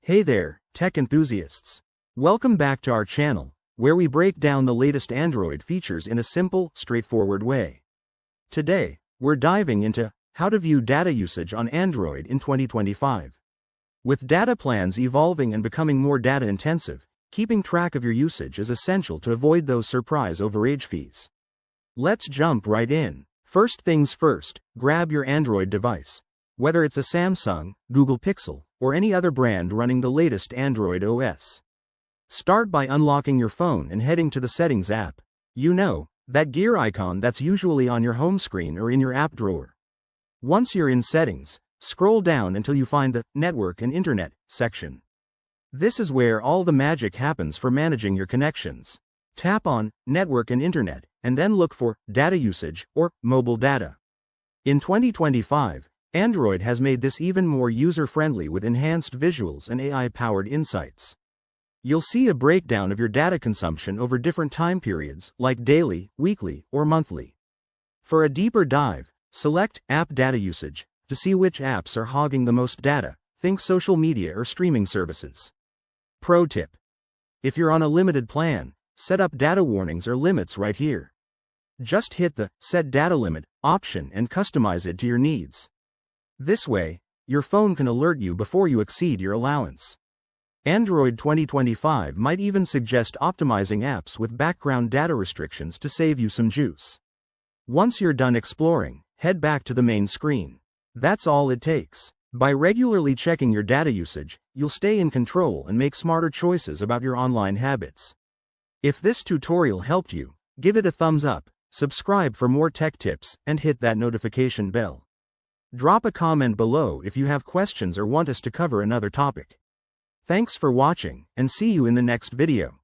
Hey there, tech enthusiasts. Welcome back to our channel, where we break down the latest Android features in a simple, straightforward way. Today, we're diving into how to view data usage on Android in 2025. With data plans evolving and becoming more data intensive, keeping track of your usage is essential to avoid those surprise overage fees. Let's jump right in. First things first, grab your Android device. Whether it's a Samsung, Google Pixel, or any other brand running the latest Android OS. Start by unlocking your phone and heading to the Settings app. You know, that gear icon that's usually on your home screen or in your app drawer. Once you're in Settings, scroll down until you find the Network and Internet section. This is where all the magic happens for managing your connections. Tap on Network and Internet, and then look for Data Usage or Mobile Data. In 2025, Android has made this even more user-friendly with enhanced visuals and AI-powered insights. You'll see a breakdown of your data consumption over different time periods, like daily, weekly, or monthly. For a deeper dive, select App Data Usage to see which apps are hogging the most data. Think social media or streaming services. Pro tip: if you're on a limited plan, set up data warnings or limits right here. Just hit the Set Data Limit option and customize it to your needs. This way, your phone can alert you before you exceed your allowance. Android 2025 might even suggest optimizing apps with background data restrictions to save you some juice. Once you're done exploring, head back to the main screen. That's all it takes. By regularly checking your data usage, you'll stay in control and make smarter choices about your online habits. If this tutorial helped you, give it a thumbs up, subscribe for more tech tips, and hit that notification bell. Drop a comment below if you have questions or want us to cover another topic. Thanks for watching, and see you in the next video.